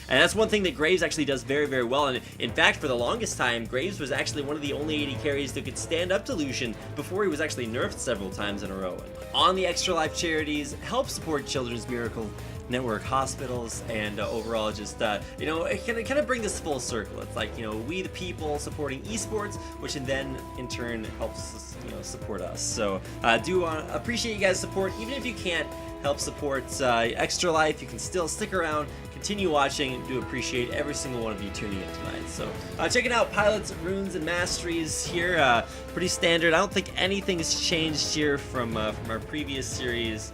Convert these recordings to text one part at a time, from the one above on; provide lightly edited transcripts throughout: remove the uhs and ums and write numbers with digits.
And that's one thing that Graves actually does very, very well. And in fact, for the longest time, Graves was actually one of the only AD carries that could stand up to Lucian before he was actually nerfed several times in a row. And on the Extra Life charities, help support Children's Miracle Network hospitals, and overall just you know, it kind of bring this full circle. It's like, you know, we the people supporting esports, which then in turn helps us, you know, support us. So do appreciate you guys' support. Even if you can't help support Extra Life, you can still stick around, continue watching. Do appreciate every single one of you tuning in tonight. So checking out pilots, runes, and masteries here, pretty standard. I don't think anything's changed here from our previous series.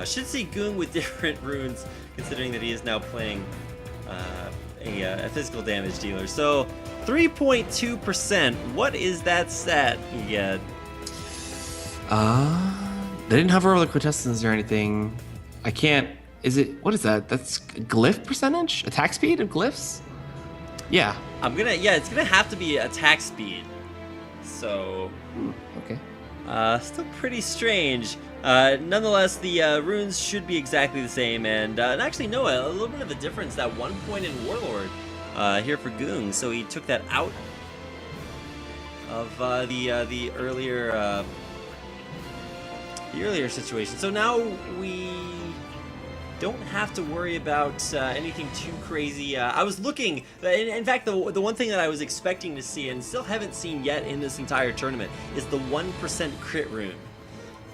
Should see Ggoong with different runes, considering that he is now playing a physical damage dealer. So 3.2%. What is that stat you get? They didn't hover over the quintessence or anything. I can't. Is it? What is that? That's glyph percentage? Attack speed of glyphs? Yeah. Yeah, it's gonna have to be attack speed. So. Okay. Still pretty strange. Nonetheless, the runes should be exactly the same, and actually no, a little bit of a difference. That 1 point in Warlord here for Ggoong, so he took that out of the earlier situation. So now we don't have to worry about anything too crazy. I was looking, in fact, the one thing that I was expecting to see and still haven't seen yet in this entire tournament is the 1% crit rune.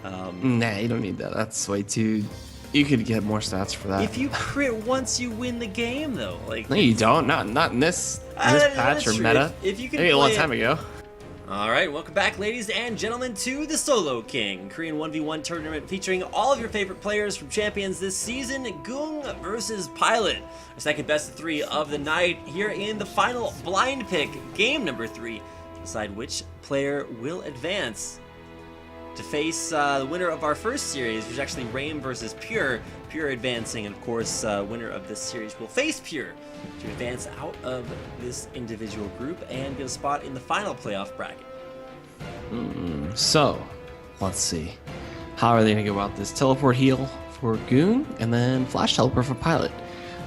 Nah, you don't need that. That's way too. You could get more stats for that. If you crit once, you win the game, though. Like, no, you don't. Not in this patch or meta. If you can maybe a long time ago. All right, welcome back, ladies and gentlemen, to the Solo King Korean 1v1 tournament featuring all of your favorite players from champions this season. Ggoong versus Pilot, our second best of 3 of the night here in the final blind pick, game number 3, to decide which player will advance to face the winner of our first series, which is actually Rain versus Pure. Pure advancing, and of course, winner of this series will face Pure to advance out of this individual group and get a spot in the final playoff bracket. So, let's see. How are they going to go about this? Teleport heal for Ggoong, and then flash teleport for Pilot.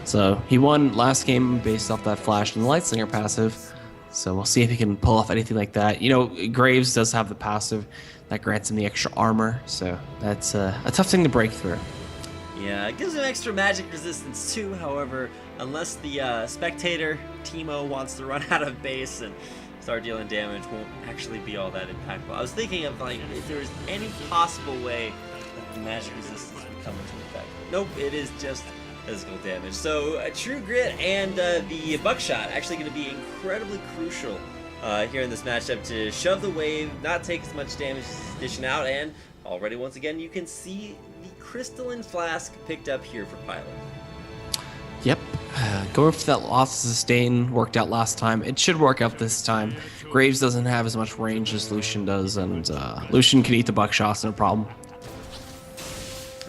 So, he won last game based off that flash and the Lightslinger passive. So, we'll see if he can pull off anything like that. You know, Graves does have the passive that grants him the extra armor, so that's a tough thing to break through. Yeah, it gives him extra magic resistance too. However, unless the spectator Teemo wants to run out of base and start dealing damage, won't actually be all that impactful. I was thinking of, like, if there's any possible way that the magic resistance would come into effect. Nope, it is just physical damage. So True Grit and the Buckshot actually going to be incredibly crucial here in this matchup to shove the wave, not take as much damage as he's dishing out, and already once again you can see the Crystalline Flask picked up here for Pilot. Yep, going for that loss of sustain worked out last time. It should work out this time. Graves doesn't have as much range as Lucian does, and Lucian can eat the buckshots, no problem.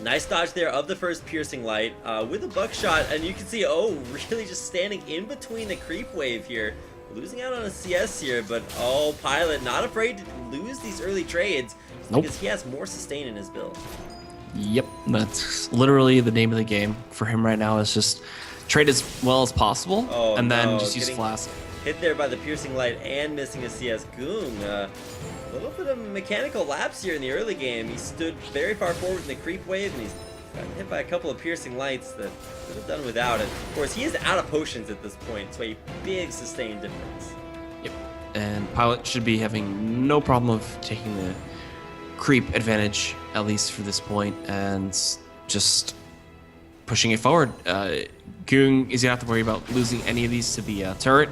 Nice dodge there of the first Piercing Light with a buckshot, and you can see, oh, really just standing in between the creep wave here. Losing out on a CS here, but oh, Pilot not afraid to lose these early trades because he has more sustain in his build. Yep, that's literally the name of the game for him right now, is just trade as well as possible, and then just use Flask. Hit there by the Piercing Light and missing a CS. Ggoong, a little bit of mechanical lapse here in the early game. He stood very far forward in the creep wave, and he's gotten hit by a couple of Piercing Lights that could have done without it. Of course, he is out of potions at this point, so a big sustain difference. Yep, and Pilot should be having no problem of taking the creep advantage, at least for this point, and just pushing it forward. Ggoong is gonna have to worry about losing any of these to the turret,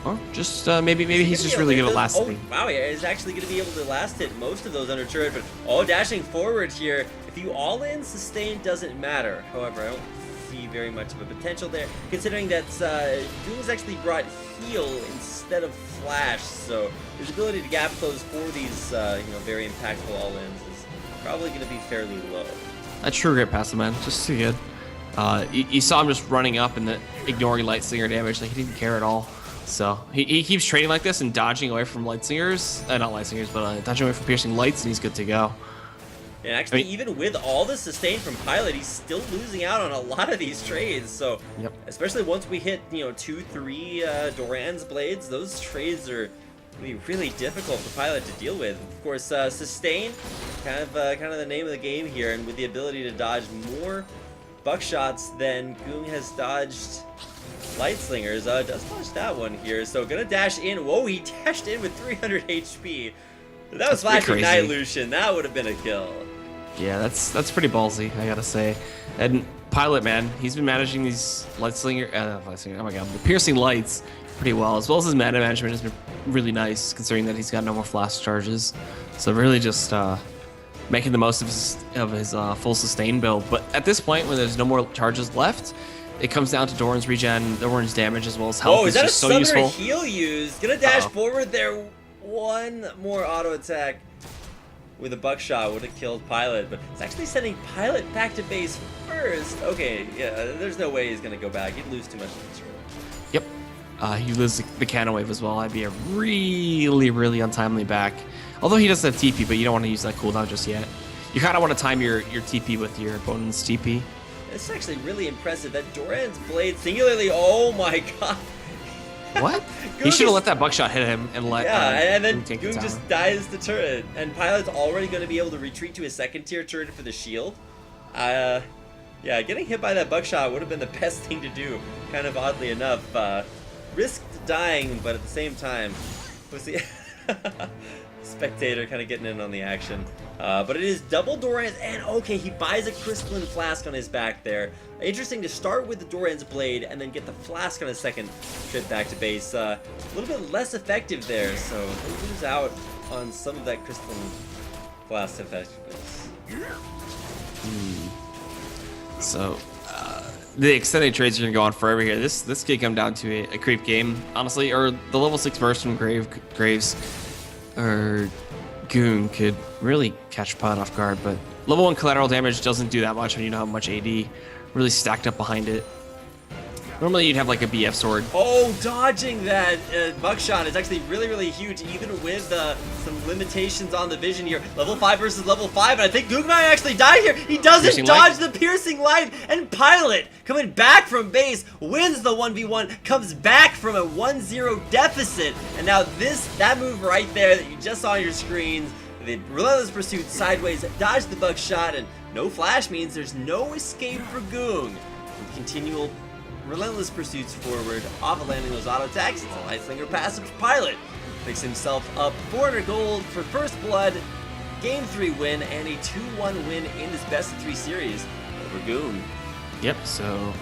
or just maybe he's just really good at last hitting. Oh wow, yeah, he's actually gonna be able to last hit most of those under turret, but dashing forward here. If you all in, sustain doesn't matter. However, I don't see very much of a potential there, considering that Ggoong's actually brought heal instead of flash, so his ability to gap close for these very impactful all-ins is probably going to be fairly low. That True Grit passive, man, just too good. You saw him just running up and ignoring Lightslinger damage, like he didn't care at all. So he keeps trading like this and dodging away from Lightslingers, not Lightslingers, but dodging away from Piercing Lights, and he's good to go. And actually, even with all the sustain from Pilot, he's still losing out on a lot of these trades. So, especially once we hit, 2, 3 Doran's blades, those trades are gonna be really difficult for Pilot to deal with. Of course, sustain, kind of the name of the game here, and with the ability to dodge more buckshots than Ggoong has dodged Light Slingers, does dodge that one here. So gonna dash in. Whoa, he dashed in with 300 HP. That was flashing Night Lucian. That would have been a kill. Yeah, that's pretty ballsy, I gotta say. And Pilot, man, he's been managing these oh my god, the piercing lights pretty well, as well as his mana management has been really nice, considering that he's got no more flash charges. So really just making the most of his full sustain build. But at this point, when there's no more charges left, it comes down to Doran's regen, Doran's damage, as well as health. Oh, is that just a so useful. heal used? Gonna dash forward there. One more auto attack with a buckshot would have killed Pilot, but it's actually sending Pilot back to base first. Okay, yeah, there's no way he's gonna go back. He'd lose too much control. Yep. He loses the cannon wave as well. That'd be a really, really untimely back. Although he doesn't have TP, but you don't want to use that cooldown just yet. You kind of want to time your TP with your opponent's TP. It's actually really impressive that Doran's blade singularly. Oh my god. What? He should have let that buckshot hit him and let. Yeah, and then Ggoong just dies the turret, and Pilot's already going to be able to retreat to his second tier turret for the shield. Yeah, getting hit by that buckshot would have been the best thing to do. Kind of oddly enough, risked dying, but at the same time, was the spectator kind of getting in on the action. But it is double Doran's, and okay, he buys a crystalline flask on his back there. Interesting to start with the Doran's blade and then get the flask on his second trip back to base. A little bit less effective there, so he'll lose out on some of that crystalline flask effectiveness. So the extended trades are gonna go on forever here. This could come down to a creep game, honestly, or the level 6 burst from Graves or Ggoong could really catch Pilot off guard, but level 1 collateral damage doesn't do that much when you know how much AD really stacked up behind it. Normally you'd have like a BF sword. Oh, dodging that buckshot is actually really, really huge, even with some limitations on the vision here. Level 5 versus level 5, and I think Ggoong might actually die here. He doesn't dodge the piercing light, and Pilot, coming back from base, wins the 1v1, comes back from a 1-0 deficit, and now that move right there that you just saw on your screens, the Relentless Pursuit sideways, dodge the buckshot, and no flash means there's no escape for Ggoong. With continual Relentless Pursuits forward, off of landing those auto attacks, it's a Light Slinger passive for Pilot. Picks himself up 400 gold for first blood, game 3 win, and a 2-1 win in this best of 3 series over Ggoong. Yep, so